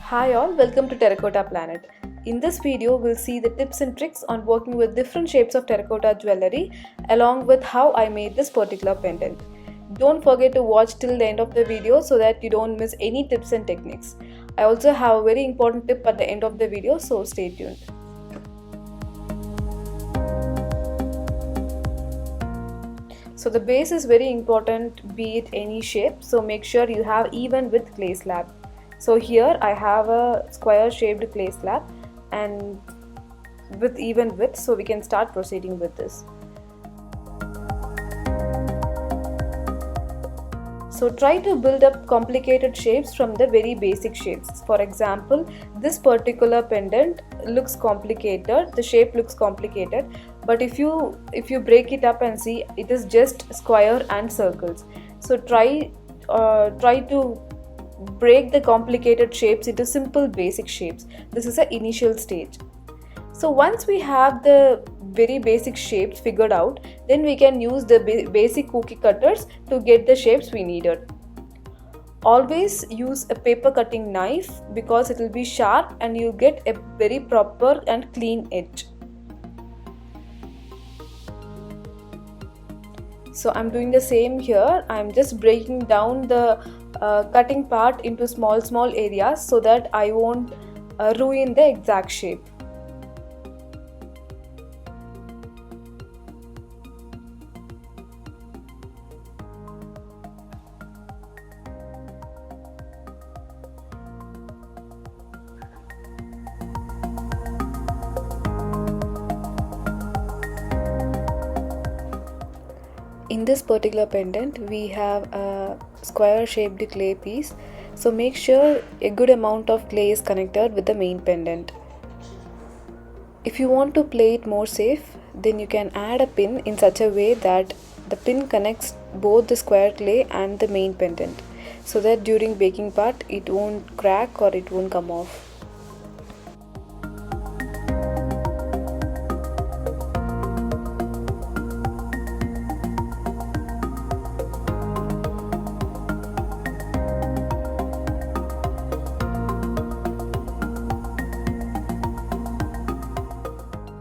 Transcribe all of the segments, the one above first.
Hi all, welcome to Terracotta Planet. In this video, we'll see the tips and tricks on working with different shapes of terracotta jewellery along with how I made this particular pendant. Don't forget to watch till the end of the video so that you don't miss any tips and techniques. I also have a very important tip at the end of the video, so stay tuned. So the base is very important, be it any shape, so make sure you have even width clay slab. So here I have a square shaped clay slab and with even width, so we can start proceeding with this. So try to build up complicated shapes from the very basic shapes. For example, this particular pendant looks complicated, the shape looks complicated, but if you break it up and see, it is just square and circles. So try to break the complicated shapes into simple basic shapes. This is the initial stage. So once we have the very basic shapes figured out, then we can use the basic cookie cutters to get the shapes we needed. Always use a paper cutting knife because it will be sharp and you get a very proper and clean edge. So I'm doing the same here. I'm just breaking down the cutting part into small areas so that I won't ruin the exact shape. In this particular pendant, we have a square shaped clay piece, so make sure a good amount of clay is connected with the main pendant. If you want to play it more safe, then you can add a pin in such a way that the pin connects both the square clay and the main pendant, so that during baking part it won't crack or it won't come off.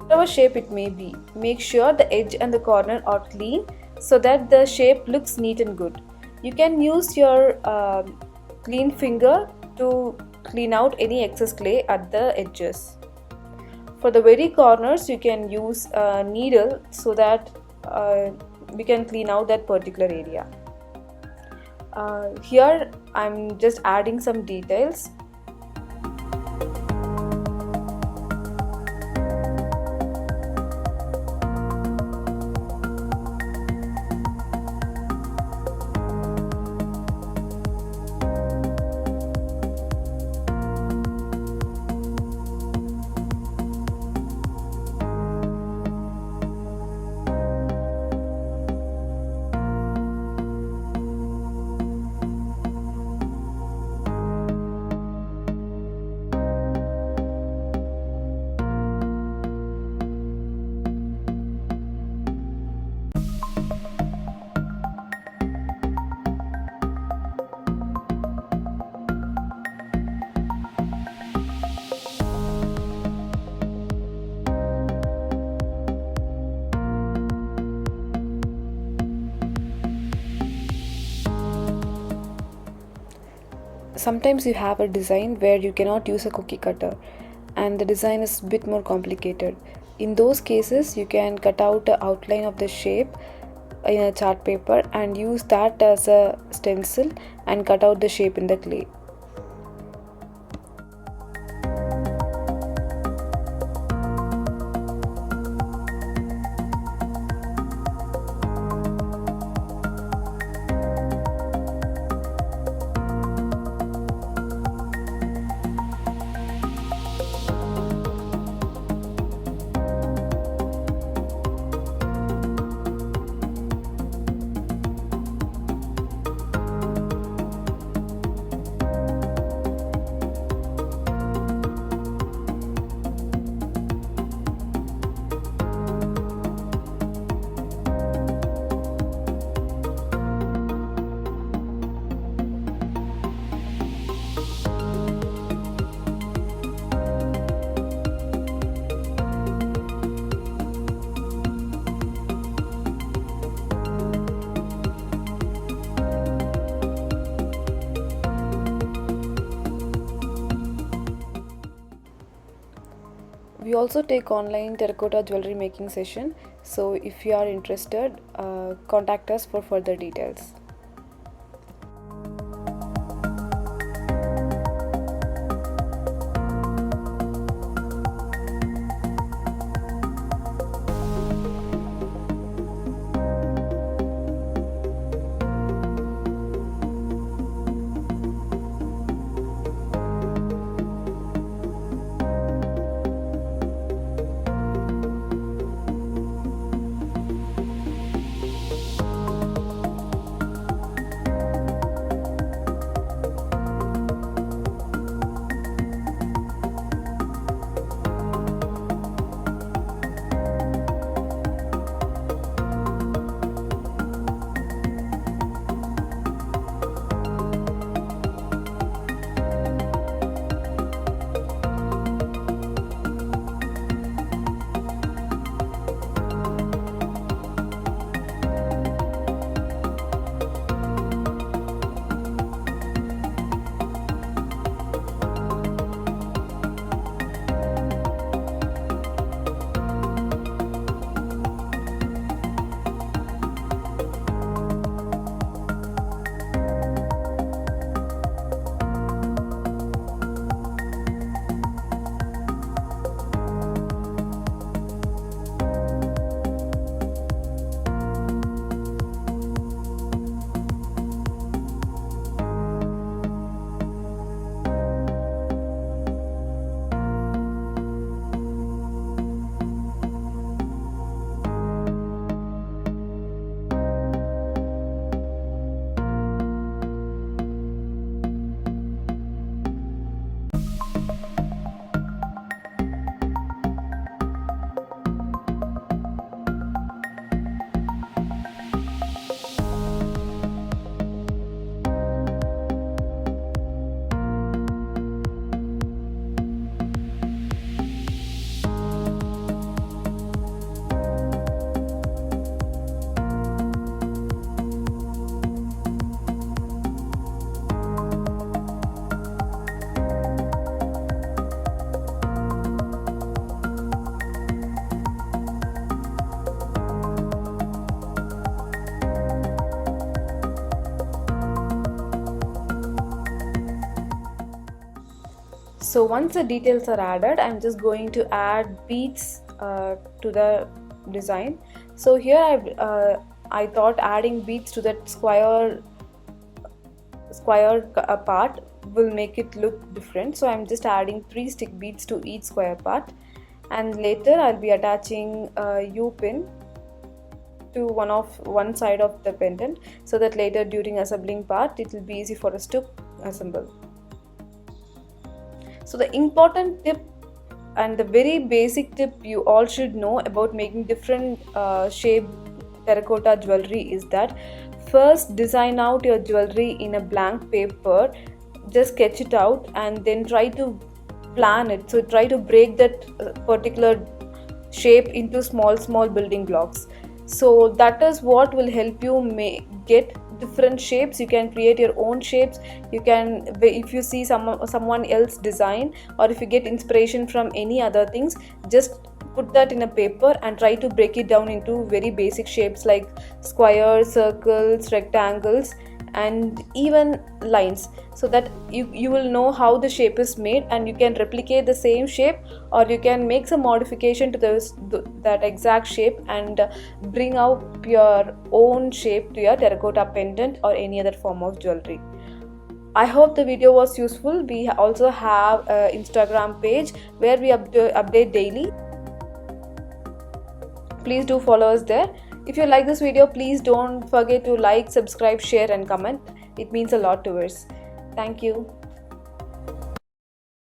Whatever shape it may be, make sure the edge and the corner are clean so that the shape looks neat and good. You can use your clean finger to clean out any excess clay at the edges. For the very corners, you can use a needle so that we can clean out that particular area. Here I'm just adding some details. Sometimes you have a design where you cannot use a cookie cutter and the design is a bit more complicated. In those cases, you can cut out the outline of the shape in a chart paper and use that as a stencil and cut out the shape in the clay. We also take online terracotta jewelry making session. So if you are interested, contact us for further details. So once the details are added, I'm just going to add beads to the design. So here I thought adding beads to that square part will make it look different. So I'm just adding 3 stick beads to each square part, and later I'll be attaching a U-pin to one side of the pendant, so that later during assembling part it will be easy for us to assemble. So the important tip and the very basic tip you all should know about making different shaped terracotta jewelry is that first design out your jewelry in a blank paper, just sketch it out and then try to plan it. So try to break that particular shape into small building blocks. So that is what will help you get different shapes. You can create your own shapes. You can, if you see someone else design, or if you get inspiration from any other things, just put that in a paper and try to break it down into very basic shapes like squares, circles, rectangles, and even lines, so that you will know how the shape is made, and you can replicate the same shape, or you can make some modification to that exact shape and bring out your own shape to your terracotta pendant or any other form of jewelry. I hope the video was useful. We also have an Instagram page where we update daily. Please do follow us there. If you like this video, please don't forget to like, subscribe, share and comment. It means a lot to us. Thank you.